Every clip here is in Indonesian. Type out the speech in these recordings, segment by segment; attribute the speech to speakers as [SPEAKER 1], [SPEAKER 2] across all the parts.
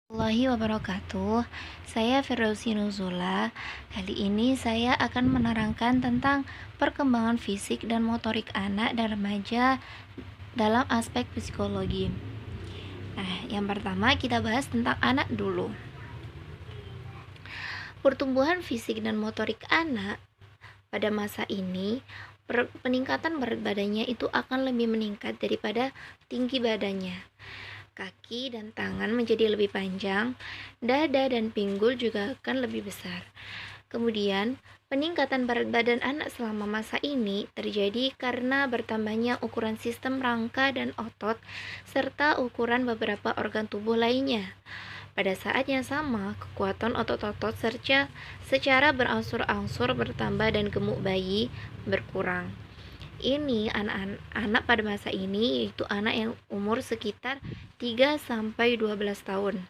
[SPEAKER 1] Warahmatullahi wabarakatuh. Saya Firdausi Nuzula. Kali ini saya akan menerangkan tentang perkembangan fisik dan motorik anak dan remaja dalam aspek psikologi. Nah, yang pertama kita bahas tentang anak dulu. Pertumbuhan fisik dan motorik anak pada masa ini, peningkatan berat badannya itu akan lebih meningkat daripada tinggi badannya. Kaki dan tangan menjadi lebih panjang, dada dan pinggul juga akan lebih besar. Kemudian, peningkatan berat badan anak selama masa ini terjadi karena bertambahnya ukuran sistem rangka dan otot, serta ukuran beberapa organ tubuh lainnya. Pada saat yang sama, kekuatan otot-otot secara berangsur-angsur bertambah dan gemuk bayi berkurang. Ini anak-anak pada masa ini yaitu anak yang umur sekitar 3-12 tahun.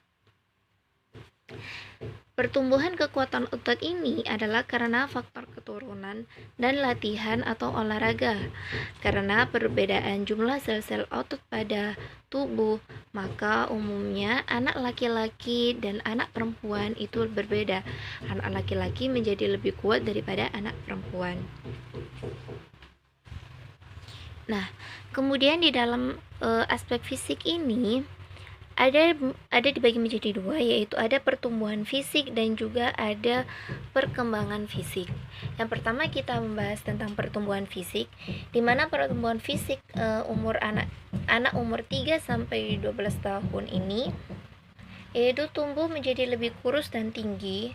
[SPEAKER 1] Pertumbuhan kekuatan otot ini adalah karena faktor keturunan dan latihan atau olahraga. Karena perbedaan jumlah sel-sel otot pada tubuh, maka umumnya anak laki-laki dan anak perempuan itu berbeda. Anak laki-laki menjadi lebih kuat daripada anak perempuan. Nah, kemudian di dalam aspek fisik ini ada dibagi menjadi dua, yaitu ada pertumbuhan fisik dan juga ada perkembangan fisik. Yang pertama kita membahas tentang pertumbuhan fisik, di mana pertumbuhan fisik umur anak umur 3-12 tahun ini yaitu tumbuh menjadi lebih kurus dan tinggi,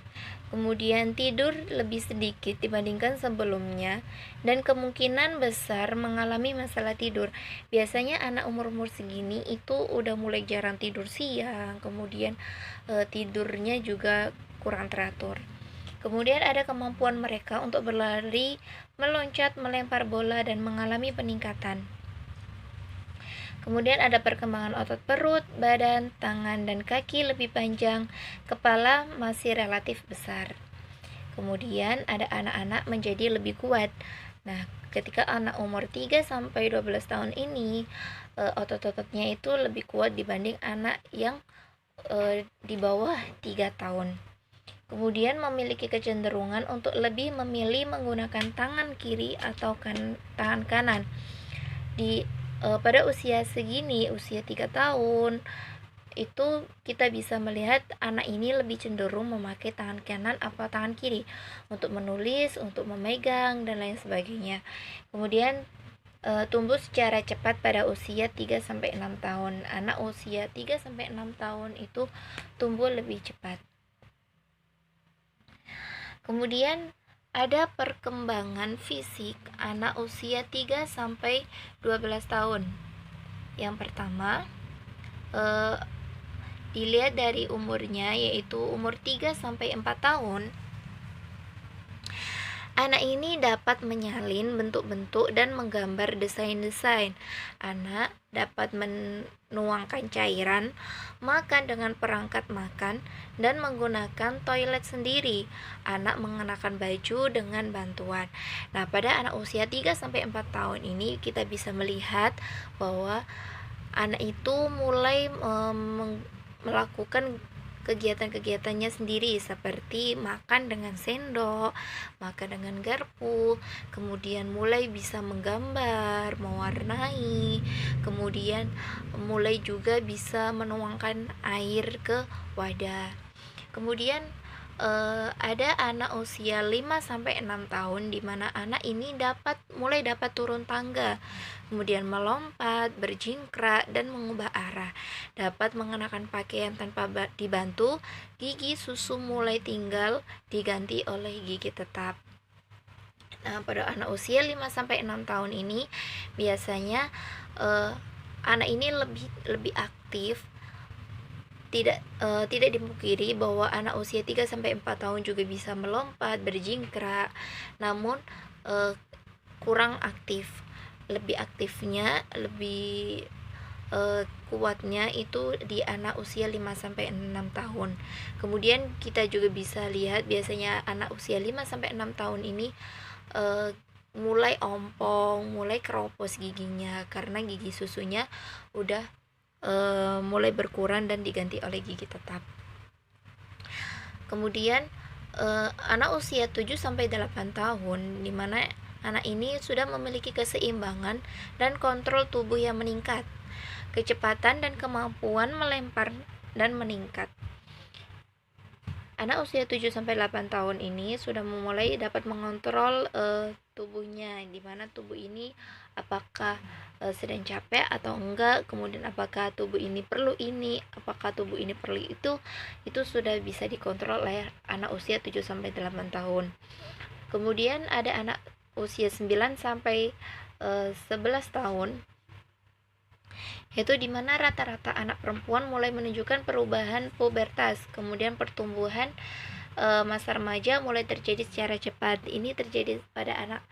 [SPEAKER 1] kemudian tidur lebih sedikit dibandingkan sebelumnya, dan kemungkinan besar mengalami masalah tidur. Biasanya anak umur-umur segini itu udah mulai jarang tidur siang, kemudian tidurnya juga kurang teratur. Kemudian ada kemampuan mereka untuk berlari, meloncat, melempar bola, dan mengalami peningkatan. Kemudian ada perkembangan otot perut, badan, tangan, dan kaki lebih panjang, kepala masih relatif besar. Kemudian ada anak-anak menjadi lebih kuat. Nah, ketika anak umur 3-12 tahun ini, otot-ototnya itu lebih kuat dibanding anak yang di bawah 3 tahun. Kemudian memiliki kecenderungan untuk lebih memilih menggunakan tangan kiri atau tangan kanan. Pada usia segini, usia 3 tahun, itu kita bisa melihat anak ini lebih cenderung memakai tangan kanan atau tangan kiri untuk menulis, untuk memegang, dan lain sebagainya. Kemudian tumbuh secara cepat pada usia 3-6 tahun. Anak usia 3-6 tahun itu tumbuh lebih cepat. Kemudian ada perkembangan fisik anak usia 3-12 tahun. Yang pertama, dilihat dari umurnya, yaitu umur 3-4 tahun. Anak ini dapat menyalin bentuk-bentuk dan menggambar desain-desain. Anak dapat menuangkan cairan, makan dengan perangkat makan, dan menggunakan toilet sendiri. Anak mengenakan baju dengan bantuan. Nah, pada anak usia 3-4 tahun ini kita bisa melihat bahwa anak itu mulai melakukan kegiatan-kegiatannya sendiri, seperti makan dengan sendok, makan dengan garpu, kemudian mulai bisa menggambar, mewarnai, kemudian mulai juga bisa menuangkan air ke wadah. Kemudian ada anak usia 5-6 tahun, di mana anak ini mulai dapat turun tangga, kemudian melompat, berjingkrak, dan mengubah arah. Dapat mengenakan pakaian tanpa dibantu, gigi susu mulai tinggal diganti oleh gigi tetap. Nah, pada anak usia 5-6 tahun ini biasanya anak ini lebih aktif. Tidak dipungkiri bahwa anak usia 3-4 tahun juga bisa melompat, berjingkrak, namun kurang aktif. Lebih aktifnya, lebih kuatnya itu di anak usia 5-6 tahun. Kemudian kita juga bisa lihat biasanya anak usia 5-6 tahun ini mulai ompong, mulai keropos giginya karena gigi susunya udah mulai berkurang dan diganti oleh gigi tetap. Kemudian anak usia 7 sampai 8 tahun, di mana anak ini sudah memiliki keseimbangan dan kontrol tubuh yang meningkat. Kecepatan dan kemampuan melempar dan meningkat. Anak usia 7 sampai 8 tahun ini sudah memulai dapat mengontrol tubuhnya, di mana tubuh ini apakah sedang capek atau enggak, kemudian apakah tubuh ini perlu ini, apakah tubuh ini perlu itu sudah bisa dikontrol oleh anak usia 7 sampai 8 tahun. Kemudian ada anak usia 9 sampai 11 tahun, yaitu dimana rata-rata anak perempuan mulai menunjukkan perubahan pubertas, kemudian pertumbuhan masa remaja mulai terjadi secara cepat. Ini terjadi pada anak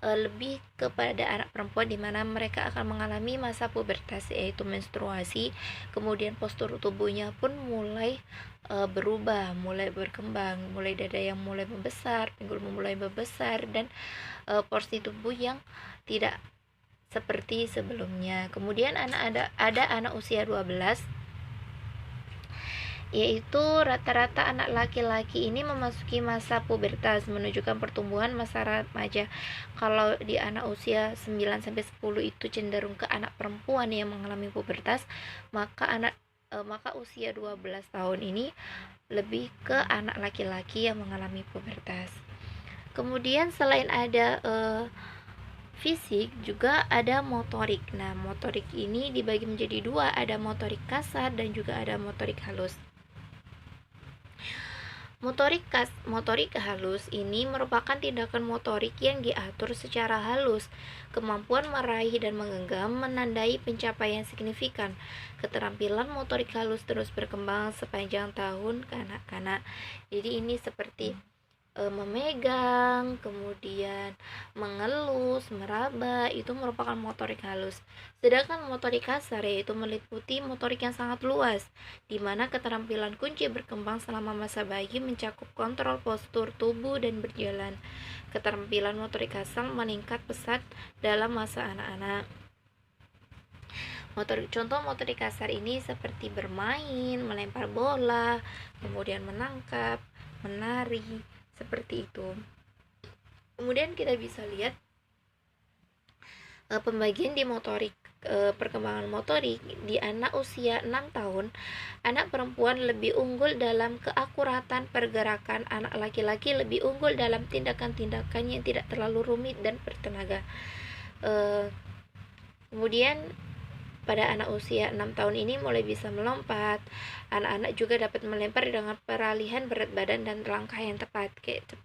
[SPEAKER 1] lebih kepada anak perempuan, di mana mereka akan mengalami masa pubertas, yaitu menstruasi. Kemudian postur tubuhnya pun mulai berubah, mulai berkembang, mulai dada yang mulai membesar, pinggul mulai membesar, dan porsi tubuh yang tidak seperti sebelumnya. Kemudian ada anak usia 12, yaitu rata-rata anak laki-laki ini memasuki masa pubertas, menunjukkan pertumbuhan masa remaja. Kalau di anak usia 9 sampai 10 itu cenderung ke anak perempuan yang mengalami pubertas, maka usia 12 tahun ini lebih ke anak laki-laki yang mengalami pubertas. Kemudian selain ada fisik, juga ada motorik. Nah, motorik ini dibagi menjadi dua, ada motorik kasar dan juga ada motorik halus. Motorik halus ini merupakan tindakan motorik yang diatur secara halus. Kemampuan meraih dan menggenggam menandai pencapaian signifikan. Keterampilan motorik halus terus berkembang sepanjang tahun kanak-kanak. Jadi ini seperti memegang, kemudian mengelus, meraba, itu merupakan motorik halus. Sedangkan motorik kasar yaitu meliputi motorik yang sangat luas, di mana keterampilan kunci berkembang selama masa bayi mencakup kontrol postur tubuh dan berjalan. Keterampilan motorik kasar meningkat pesat dalam masa anak-anak. Contoh motorik kasar ini seperti bermain, melempar bola, kemudian menangkap, menari, seperti itu. Kemudian kita bisa lihat pembagian di motorik, perkembangan motorik di anak usia 6 tahun. Anak perempuan lebih unggul dalam keakuratan pergerakan, anak laki-laki lebih unggul dalam tindakan-tindakan yang tidak terlalu rumit dan bertenaga. Kemudian pada anak usia 6 tahun ini mulai bisa melompat. Anak-anak juga dapat melempar dengan peralihan berat badan dan langkah yang tepat, kayak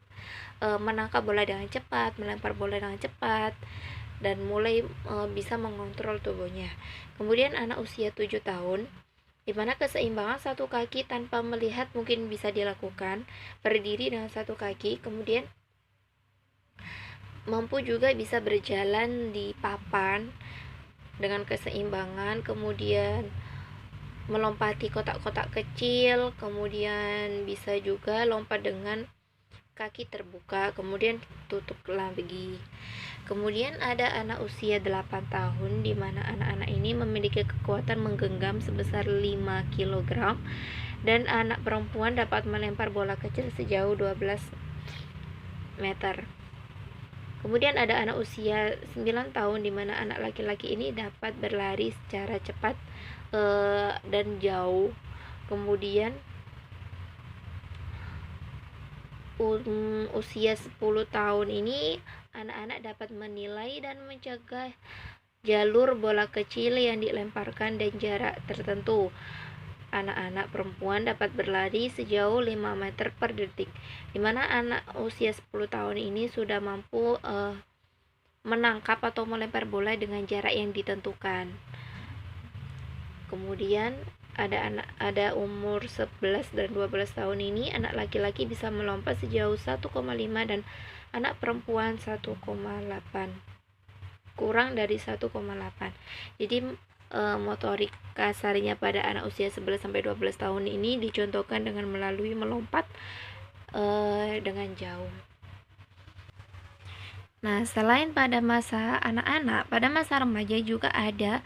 [SPEAKER 1] menangkap bola dengan cepat, melempar bola dengan cepat, dan mulai bisa mengontrol tubuhnya. Kemudian anak usia 7 tahun, di mana keseimbangan satu kaki tanpa melihat mungkin bisa dilakukan, berdiri dengan satu kaki, kemudian mampu juga bisa berjalan di papan dengan keseimbangan, kemudian melompati kotak-kotak kecil, kemudian bisa juga lompat dengan kaki terbuka, kemudian tutup lagi. Kemudian ada anak usia 8 tahun, di mana anak-anak ini memiliki kekuatan menggenggam sebesar 5 kg, dan anak perempuan dapat melempar bola kecil sejauh 12 meter. Kemudian ada anak usia 9 tahun, di mana anak laki-laki ini dapat berlari secara cepat dan jauh. Kemudian usia 10 tahun ini anak-anak dapat menilai dan mencegah jalur bola kecil yang dilemparkan dan jarak tertentu. Anak-anak perempuan dapat berlari sejauh 5 meter per detik, di mana anak usia 10 tahun ini sudah mampu menangkap atau melempar bola dengan jarak yang ditentukan. Kemudian ada umur 11 dan 12 tahun ini anak laki-laki bisa melompat sejauh 1,5 dan anak perempuan 1,8, kurang dari 1,8. Jadi motorik kasarnya pada anak usia 11 sampai 12 tahun ini dicontohkan dengan melalui melompat dengan jauh. Nah, selain pada masa anak-anak, pada masa remaja juga ada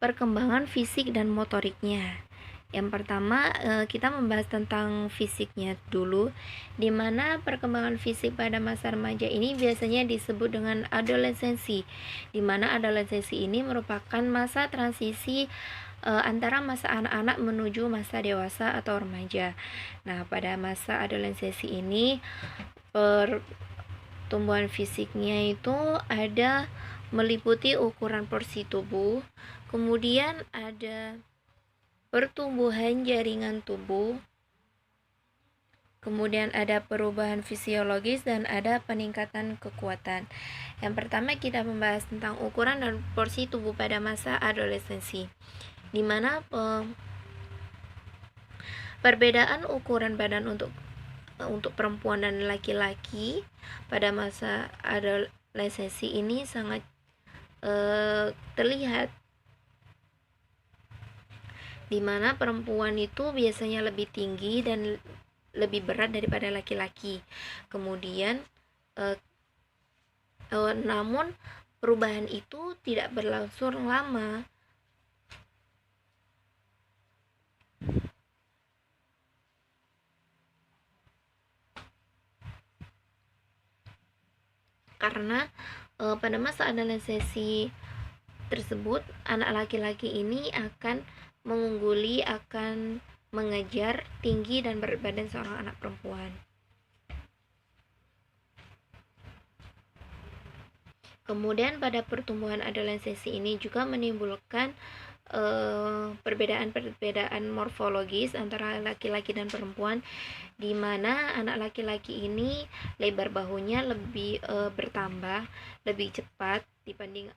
[SPEAKER 1] perkembangan fisik dan motoriknya. Yang pertama, kita membahas tentang fisiknya dulu, di mana perkembangan fisik pada masa remaja ini biasanya disebut dengan adolescensi, di mana adolescensi ini merupakan masa transisi antara masa anak-anak menuju masa dewasa atau remaja. Nah, pada masa adolescensi ini pertumbuhan fisiknya itu ada meliputi ukuran porsi tubuh, kemudian ada pertumbuhan jaringan tubuh, kemudian ada perubahan fisiologis dan ada peningkatan kekuatan. Yang pertama kita membahas tentang ukuran dan porsi tubuh pada masa adolescensi, di mana perbedaan ukuran badan untuk perempuan dan laki-laki pada masa adolescensi ini sangat terlihat, di mana perempuan itu biasanya lebih tinggi dan lebih berat daripada laki-laki. Kemudian namun perubahan itu tidak berlangsung lama. Karena pada masa adolescensi tersebut anak laki-laki ini akan mengungguli, akan mengejar tinggi dan berat badan seorang anak perempuan. Kemudian pada pertumbuhan adolescensi ini juga menimbulkan perbedaan morfologis antara laki-laki dan perempuan, di mana anak laki-laki ini lebar bahunya lebih bertambah lebih cepat dibanding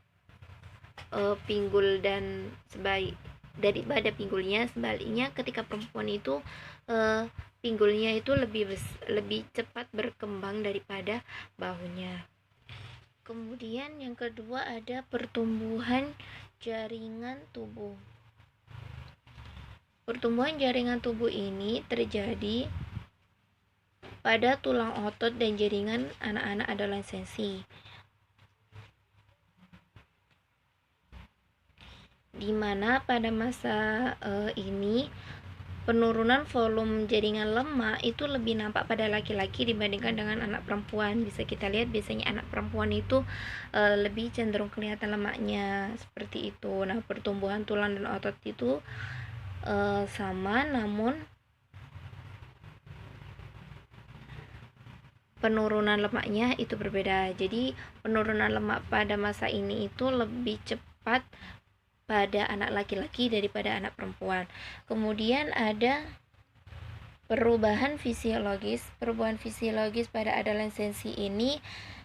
[SPEAKER 1] pinggul dan daripada pinggulnya. Sebaliknya ketika perempuan itu pinggulnya itu lebih cepat berkembang daripada bahunya. Kemudian yang kedua ada pertumbuhan jaringan tubuh. Pertumbuhan jaringan tubuh ini terjadi pada tulang otot dan jaringan anak-anak adolescensi, di mana pada masa ini penurunan volume jaringan lemak itu lebih nampak pada laki-laki dibandingkan dengan anak perempuan. Bisa kita lihat biasanya anak perempuan itu lebih cenderung kelihatan lemaknya seperti itu. Nah, pertumbuhan tulang dan otot itu sama, namun penurunan lemaknya itu berbeda. Jadi penurunan lemak pada masa ini itu lebih cepat pada anak laki-laki daripada anak perempuan. Kemudian ada perubahan fisiologis. Perubahan fisiologis pada adolescensi ini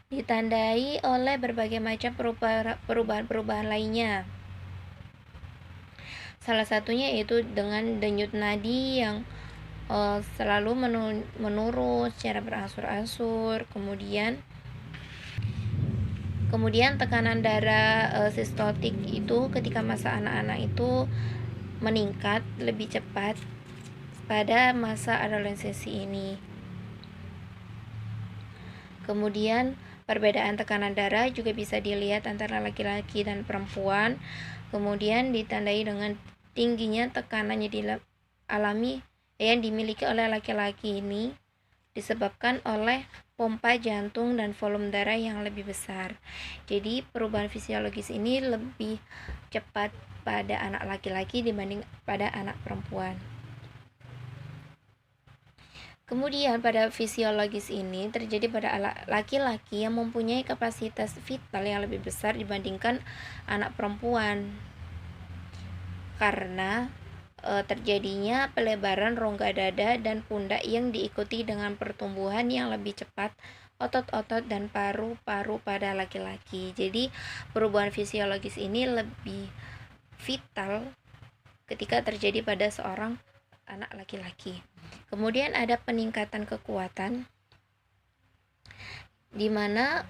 [SPEAKER 1] ditandai oleh berbagai macam perubahan-perubahan lainnya. Salah satunya yaitu dengan denyut nadi yang selalu menurun secara berangsur-angsur. Kemudian tekanan darah sistolik itu ketika masa anak-anak itu meningkat lebih cepat pada masa adolescensi ini. Kemudian perbedaan tekanan darah juga bisa dilihat antara laki-laki dan perempuan. Kemudian ditandai dengan tingginya tekanan yang dimiliki oleh laki-laki ini disebabkan oleh pompa jantung dan volume darah yang lebih besar. Jadi perubahan fisiologis ini lebih cepat pada anak laki-laki dibanding pada anak perempuan. Kemudian pada fisiologis ini terjadi pada laki-laki yang mempunyai kapasitas vital yang lebih besar dibandingkan anak perempuan, karena terjadinya pelebaran rongga dada dan pundak yang diikuti dengan pertumbuhan yang lebih cepat otot-otot dan paru-paru pada laki-laki. Jadi perubahan fisiologis ini lebih vital ketika terjadi pada seorang anak laki-laki. Kemudian ada peningkatan kekuatan, di mana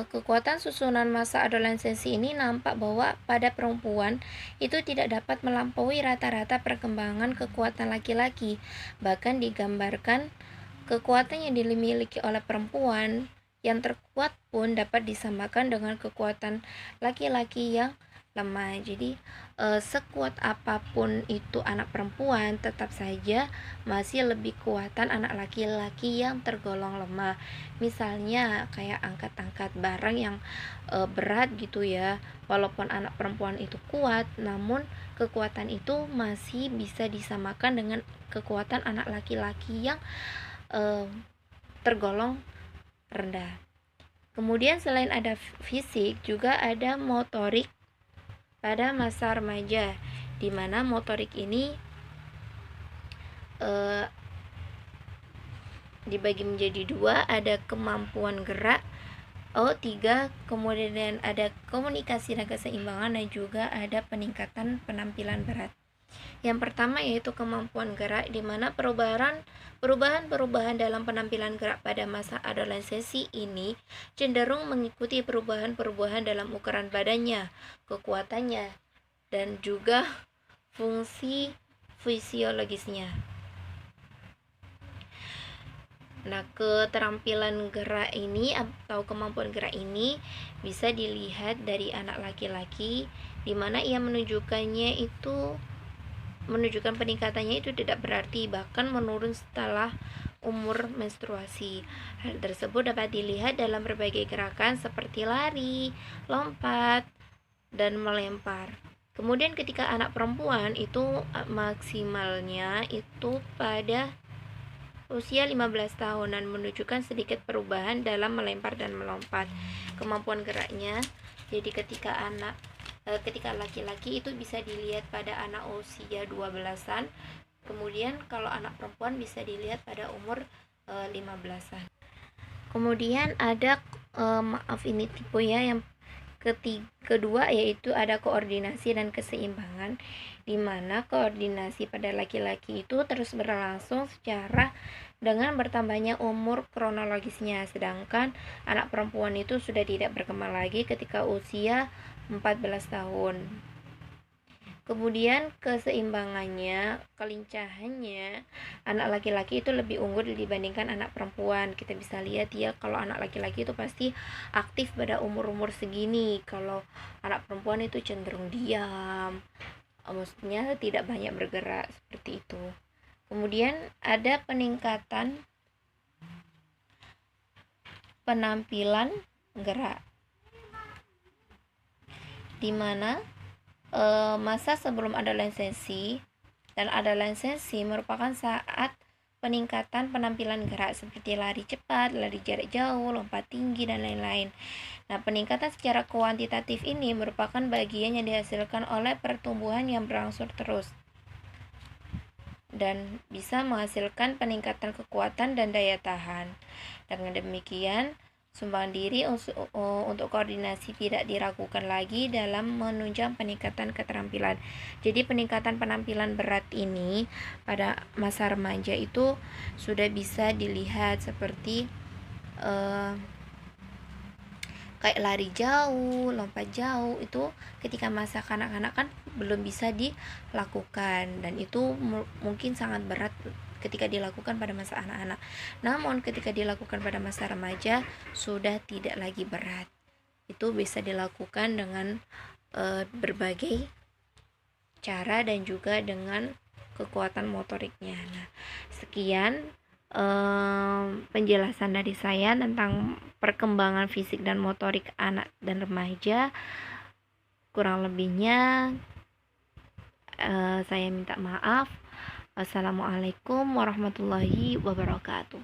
[SPEAKER 1] kekuatan susunan masa adolescensi ini nampak bahwa pada perempuan itu tidak dapat melampaui rata-rata perkembangan kekuatan laki-laki. Bahkan digambarkan kekuatan yang dimiliki oleh perempuan yang terkuat pun dapat disamakan dengan kekuatan laki-laki yang lemah. Jadi sekuat apapun itu anak perempuan, tetap saja masih lebih kuatan anak laki-laki yang tergolong lemah. Misalnya kayak angkat-angkat barang yang berat gitu ya. Walaupun anak perempuan itu kuat, namun kekuatan itu masih bisa disamakan dengan kekuatan anak laki-laki yang tergolong rendah. Kemudian selain ada fisik, juga ada motorik pada masa remaja, di mana motorik ini dibagi menjadi dua, ada kemampuan gerak, tiga, kemudian ada komunikasi dan keseimbangan, dan juga ada peningkatan penampilan berat. Yang pertama yaitu kemampuan gerak, di mana perubahan dalam penampilan gerak pada masa adolescensi ini cenderung mengikuti perubahan dalam ukuran badannya, kekuatannya, dan juga fungsi fisiologisnya. Nah, keterampilan gerak ini atau kemampuan gerak ini bisa dilihat dari anak laki-laki, di mana ia menunjukkan peningkatannya itu tidak berarti bahkan menurun setelah umur menstruasi. Hal tersebut dapat dilihat dalam berbagai gerakan seperti lari, lompat, dan melempar. Kemudian ketika anak perempuan itu maksimalnya itu pada usia 15 tahun dan menunjukkan sedikit perubahan dalam melempar dan melompat. Kemampuan geraknya, jadi ketika laki-laki itu bisa dilihat pada anak usia 12-an. Kemudian kalau anak perempuan bisa dilihat pada umur 15-an. Kemudian ada ini tipe ya, yang kedua yaitu ada koordinasi dan keseimbangan, di mana koordinasi pada laki-laki itu terus berlangsung secara dengan bertambahnya umur kronologisnya, sedangkan anak perempuan itu sudah tidak berkembang lagi ketika usia 14 tahun. Kemudian keseimbangannya, kelincahannya, anak laki-laki itu lebih unggul dibandingkan anak perempuan. Kita bisa lihat ya, kalau anak laki-laki itu pasti aktif pada umur-umur segini. Kalau anak perempuan itu cenderung diam, maksudnya tidak banyak bergerak, seperti itu. Kemudian ada peningkatan penampilan gerak, di mana masa sebelum adolescensi dan adolescensi merupakan saat peningkatan penampilan gerak seperti lari cepat, lari jarak jauh, lompat tinggi, dan lain-lain. Nah, peningkatan secara kuantitatif ini merupakan bagian yang dihasilkan oleh pertumbuhan yang berangsur terus dan bisa menghasilkan peningkatan kekuatan dan daya tahan. Dengan demikian, sumbangan diri untuk koordinasi tidak diragukan lagi dalam menunjang peningkatan keterampilan. Jadi peningkatan penampilan berat ini pada masa remaja itu sudah bisa dilihat seperti kayak lari jauh, lompat jauh, itu ketika masa kanak-kanak kan belum bisa dilakukan, dan itu mungkin sangat berat ketika dilakukan pada masa anak-anak. Namun ketika dilakukan pada masa remaja sudah tidak lagi berat. Itu bisa dilakukan dengan berbagai cara dan juga dengan kekuatan motoriknya. Nah, sekian penjelasan dari saya tentang perkembangan fisik dan motorik anak dan remaja. Kurang lebihnya saya minta maaf. Wassalamualaikum warahmatullahi wabarakatuh.